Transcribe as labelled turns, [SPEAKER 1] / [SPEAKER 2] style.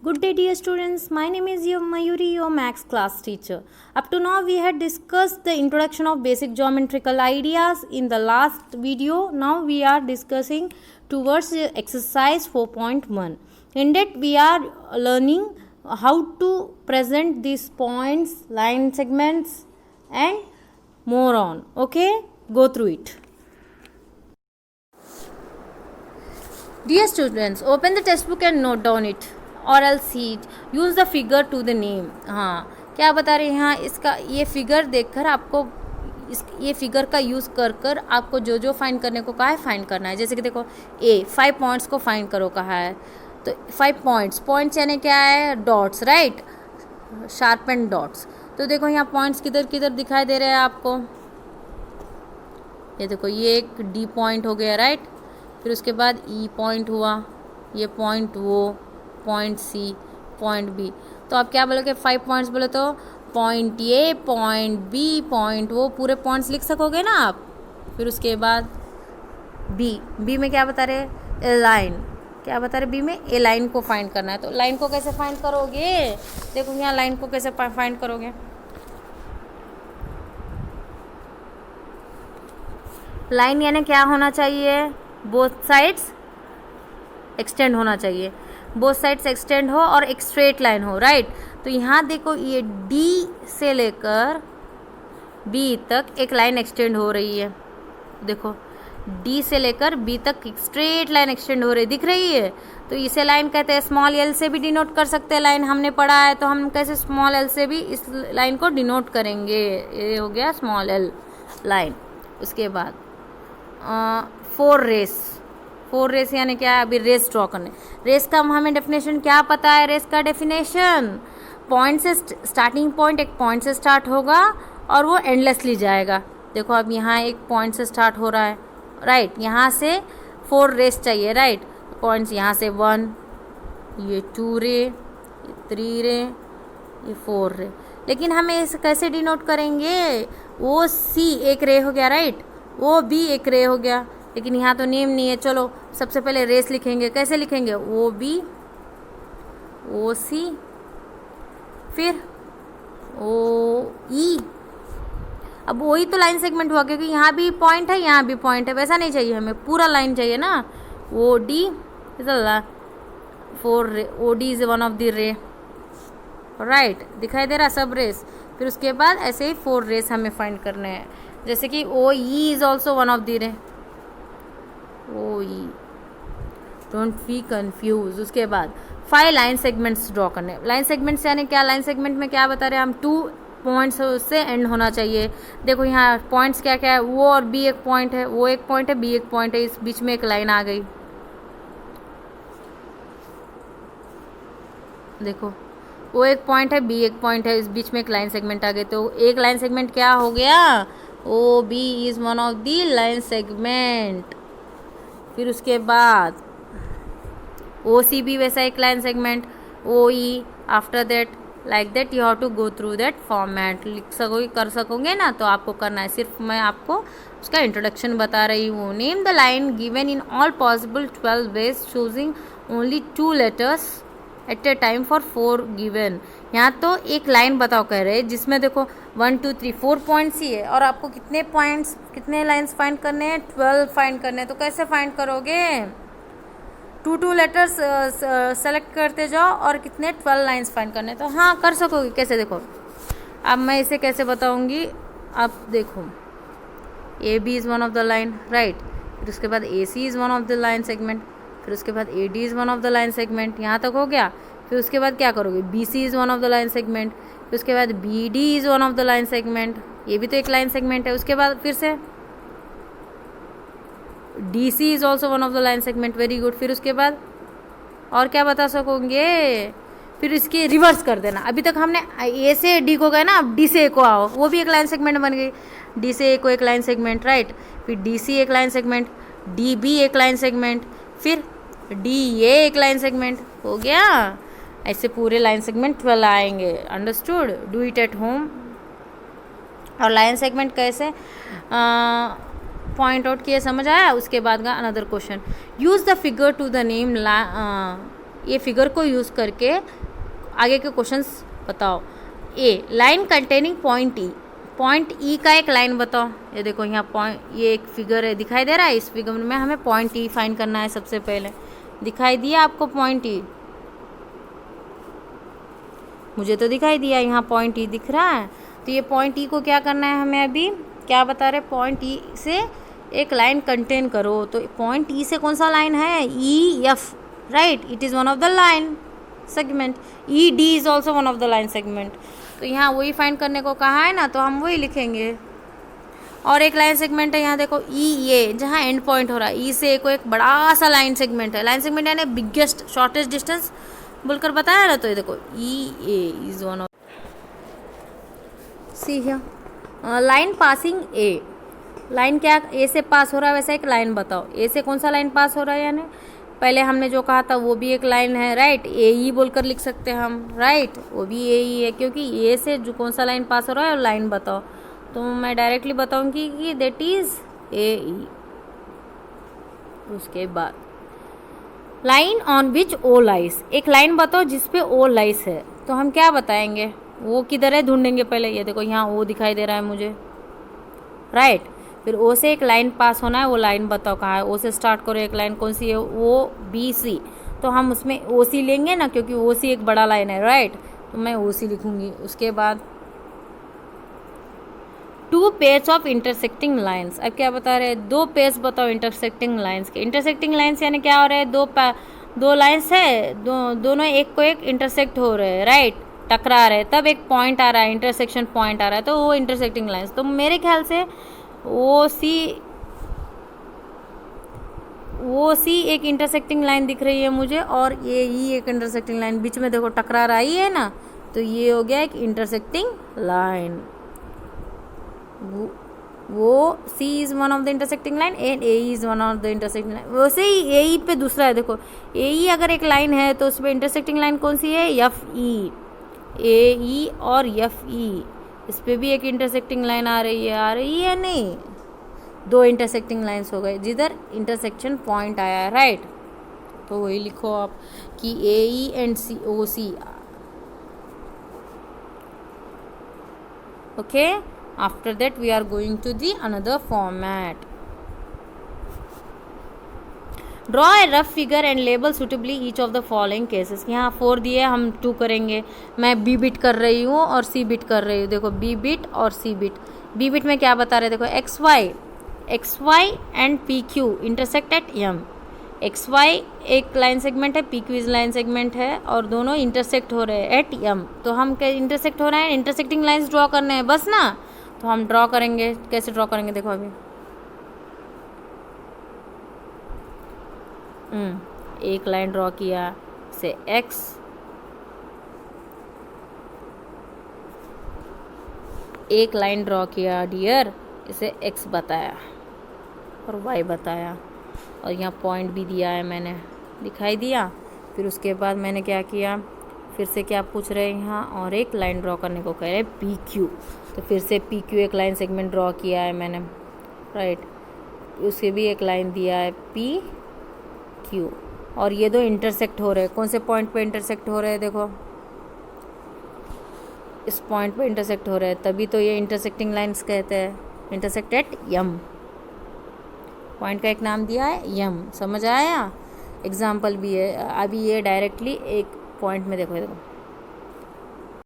[SPEAKER 1] Good day, dear students. My name is Mayuri, your maths class teacher. Up to now, we had discussed the introduction of basic geometrical ideas in the last video. Now, we are discussing towards exercise 4.1. In that, we are learning how to present these points, line segments, and more on. Okay, go through it. Dear students, open the textbook and note down it. और L seat use the figure to the name. हाँ, क्या बता रहे हैं यहाँ, इसका ये figure देखकर आपको ये फिगर का यूज़ कर कर आपको जो जो फाइंड करने को कहा है फाइंड करना है. जैसे कि देखो ए 5 पॉइंट्स को फाइंड करो कहा है, तो 5 पॉइंट्स यानी क्या है, dots, right, sharp and dots. तो देखो यहाँ पॉइंट्स किधर किधर दिखाई दे रहे हैं आपको. ये देखो ये एक डी पॉइंट हो गया, राइट. फिर उसके बाद ई पॉइंट हुआ, ये पॉइंट वो, पॉइंट सी, पॉइंट बी. तो आप क्या बोलोगे, 5 पॉइंट्स बोले तो point A, point B, point वो, पूरे पॉइंट्स लिख सकोगे ना आप. फिर उसके बाद बी में क्या बता रहे, ए लाइन. क्या बता रहे बी में, ए लाइन को फाइंड करना है. तो लाइन को कैसे फाइंड करोगे, देखो यहाँ लाइन को कैसे फाइंड करोगे. लाइन यानी क्या होना चाहिए, बोथ साइड्स एक्सटेंड होना चाहिए, बोथ साइड्स एक्सटेंड हो और एक स्ट्रेट लाइन हो, राइट. तो यहाँ देखो ये डी से लेकर बी तक एक लाइन एक्सटेंड हो रही है. देखो डी से लेकर बी तक एक स्ट्रेट लाइन एक्सटेंड हो रही है, दिख रही है. तो इसे लाइन कहते हैं. स्मॉल एल से भी डिनोट कर सकते हैं लाइन, हमने पढ़ा है. तो हम कैसे स्मॉल एल से भी इस लाइन को डिनोट करेंगे. ये हो गया स्मॉल एल लाइन. उसके बाद 4 रेस यानी क्या है, अभी रेस ड्रॉ करने. रेस का हमें डेफिनेशन क्या पता है, रेस का डेफिनेशन पॉइंट से स्टार्टिंग पॉइंट एक पॉइंट से स्टार्ट होगा और वो एंडलेसली जाएगा. देखो अब यहाँ एक पॉइंट से स्टार्ट हो रहा है, राइट. यहाँ से 4 रेस चाहिए, राइट. पॉइंट्स यहाँ से 1, ये 2 रे, ये 3 रे, ये 4 रे. लेकिन हमें इसे कैसे डिनोट करेंगे, वो सी एक रे हो गया, राइट, वो बी एक रे हो गया. लेकिन यहाँ तो नेम नहीं है. चलो सबसे पहले रेस लिखेंगे. कैसे लिखेंगे, ओ बी, ओ सी, फिर ओ ई. अब वही तो लाइन सेगमेंट हुआ, क्योंकि यहाँ भी पॉइंट है यहाँ भी पॉइंट है. वैसा नहीं चाहिए हमें, पूरा लाइन चाहिए ना. ओ D is 4 ray, O D is one of the ray, right. दिखाई दे रहा सब रेस. फिर उसके बाद ऐसे ही 4 रेस हमें फाइंड करने हैं. जैसे कि O E is also one of the ray, O E, don't be confuse. उसके बाद 5 लाइन सेगमेंट्स ड्रॉ करने. लाइन सेगमेंट्स यानी क्या, लाइन सेगमेंट में क्या बता रहे हैं हम, 2 पॉइंट्स से एंड होना चाहिए. देखो यहाँ पॉइंट्स क्या क्या है, वो और बी एक पॉइंट है, वो एक पॉइंट है, बी एक पॉइंट है, इस बीच में एक लाइन आ गई. देखो वो एक पॉइंट है, बी एक पॉइंट है, इस बीच में एक लाइन सेगमेंट आ गई. तो एक लाइन सेगमेंट क्या हो गया, O B is one of the line segment. फिर उसके बाद ओ सी भी वैसा एक line segment, O E. After that like that you have to go through that format. लिख सकोगे, कर सकोगे ना, तो आपको करना है. सिर्फ मैं आपको उसका इंट्रोडक्शन बता रही हूँ. Name the line given in all possible 12 ways choosing only 2 letters at a time for 4 given. यहाँ तो एक लाइन बताओ कह रहे हैं जिसमें देखो 1 2 3 4 पॉइंट्स ही है, और आपको कितने पॉइंट्स, कितने लाइन्स फाइंड करने हैं, 12 फाइंड करने हैं. तो कैसे फाइंड करोगे, 2 लेटर्स सेलेक्ट करते जाओ और कितने 12 लाइन्स फाइंड करने. तो हाँ कर सकोगे. कैसे, देखो अब मैं इसे कैसे बताऊँगी. आप देखो A B is one of the line, right. फिर उसके बाद A C is one of the line segment. फिर उसके बाद A D is one of the line segment. यहाँ तक हो गया. फिर उसके बाद क्या करोगे, B C is one of the line segment. फिर उसके बाद B D is one of the line segment, ये भी तो एक लाइन सेगमेंट है. उसके बाद फिर से D C is also one of the line segment, very good. फिर उसके बाद और क्या बता सकोगे, फिर इसके रिवर्स कर देना. अभी तक हमने ए से डी को गए ना, अब डी से ए को आओ, वो भी एक लाइन सेगमेंट बन गई. डी से ए को एक लाइन सेगमेंट, राइट. फिर डी सी एक लाइन सेगमेंट, डी बी एक लाइन सेगमेंट, फिर डी ए एक लाइन सेगमेंट. हो गया. ऐसे पूरे लाइन सेगमेंट 12 आएंगे. Understood, do it at home. और लाइन सेगमेंट कैसे पॉइंट आउट किए समझ आया. उसके बाद का another question, use the figure to the name ये फिगर को यूज़ करके आगे के क्वेश्चंस बताओ। A, line containing point E, point E का एक लाइन बताओ। ये देखो यहाँ पॉइंट, ये एक फिगर है, दिखाई दे रहा है। इस फिगर में हमें पॉइंट ई फाइंड करना है। सबसे पहले दिखाई दिया आपको पॉइंट ई? मुझे तो दिखाई दिया, यहाँ पॉइंट ई दिख रहा है। तो ये पॉइंट ई को क्या करना है हमें, अभी क्या बता रहे, पॉइंट ई से एक लाइन कंटेन करो। तो पॉइंट ई से कौन सा लाइन है, E F, right, it is one of the line segment. E D is also one of the line segment. तो यहाँ वही फाइंड करने को कहा है ना, तो हम वही लिखेंगे। और एक लाइन सेगमेंट है यहाँ देखो ई ए, जहाँ एंड पॉइंट हो रहा है। ई से को एक बड़ा सा लाइन सेगमेंट है। लाइन सेगमेंट यानी बिगेस्ट शॉर्टेस्ट डिस्टेंस बोलकर बताया ना। तो ये देखो E A is one of, see here line passing A, line क्या ए से पास हो रहा है, वैसा एक लाइन बताओ। ए से कौन सा लाइन पास हो रहा है, यानी पहले हमने जो कहा था वो भी एक लाइन है, राइट, ए ई बोलकर लिख सकते हैं हम, राइट, वो भी ए ई है, क्योंकि ए से जो कौन सा लाइन पास हो रहा है और लाइन बताओ। तो मैं डायरेक्टली बताऊंगी कि दैट इज ए ई। उसके बाद लाइन ऑन विच ओ लाइस, एक लाइन बताओ जिसपे ओ लाइस है। तो हम क्या बताएंगे, वो किधर है ढूंढेंगे पहले। ये देखो यहाँ ओ दिखाई दे रहा है मुझे, राइट। फिर ओ से एक लाइन पास होना है, वो लाइन बताओ कहाँ है। ओ से स्टार्ट करो, एक लाइन कौन सी है, ओ बी सी। तो हम उसमें ओ सी लेंगे ना, क्योंकि ओ सी एक बड़ा लाइन है, राइट। तो मैं ओ सी लिखूंगी। उसके बाद two pairs of intersecting lines, अब क्या बता रहे हैं, दो पेयर्स बताओ इंटरसेक्टिंग लाइन्स के। इंटरसेक्टिंग लाइन्स यानी क्या हो रहा है, दो लाइन्स है, दोनों एक को एक इंटरसेक्ट हो रहे हैं, राइट, टकरा रहे, तब एक पॉइंट आ रहा है, इंटरसेक्शन पॉइंट आ रहा है, तो वो इंटरसेक्टिंग लाइन्स। तो मेरे ख्याल से ओ सी एक इंटरसेक्टिंग लाइन दिख रही है मुझे, और ये ई एक इंटरसेक्टिंग लाइन, बीच में देखो टकरा रही है ना, तो ये हो गया एक इंटरसेक्टिंग लाइन। वो C is one of the intersecting line and A is one of the intersecting line. वैसे ही ए ई पे दूसरा है, देखो ए ई अगर एक लाइन है तो उस पर इंटरसेक्टिंग लाइन कौन सी है, एफ ई, ए ई और एफ ई, इस पर भी एक इंटरसेक्टिंग लाइन आ रही है नहीं, दो इंटरसेक्टिंग लाइंस हो गए जिधर इंटरसेक्शन पॉइंट आया है, राइट। तो वही लिखो आप कि A E and C O C, okay. After that we are going to the another format. Draw a rough figure and label suitably each of the following cases. यहाँ 4 दिए, हम 2 करेंगे। मैं बी बिट कर रही हूँ और सी बिट कर रही हूँ। देखो बी बिट और सी बिट। बी बिट में क्या बता रहे, देखो X Y and P Q intersect at M. X Y एक लाइन सेगमेंट है, P Q is line segment है, और दोनों इंटरसेक्ट हो रहे हैं एट एम। तो हम इंटरसेक्ट हो रहे हैं, इंटरसेक्टिंग लाइन्स ड्रॉ करने हैं बस ना। तो हम ड्रॉ करेंगे, कैसे ड्रॉ करेंगे देखो अभी। एक लाइन ड्रॉ किया से x, एक लाइन ड्रॉ किया डियर, इसे x बताया और y बताया, और यहाँ पॉइंट भी दिया है मैंने, दिखाई दिया। फिर उसके बाद मैंने क्या किया, फिर से क्या पूछ रहे हैं यहाँ, और एक लाइन ड्रॉ करने को कह रहे हैं पी क्यू। तो फिर से पी क्यू एक लाइन सेगमेंट ड्रॉ किया है मैंने, राइट। उसके भी एक लाइन दिया है पी क्यू, और ये दो इंटरसेक्ट हो रहे हैं। कौन से पॉइंट पे इंटरसेक्ट हो रहे हैं, देखो इस पॉइंट पे इंटरसेक्ट हो रहे हैं, तभी तो ये इंटरसेक्टिंग लाइंस कहते हैं। इंटरसेक्ट एट यम, पॉइंट का एक नाम दिया है यम, समझ आया। एग्जाम्पल भी है। अभी ये डायरेक्टली एक पॉइंट में देखो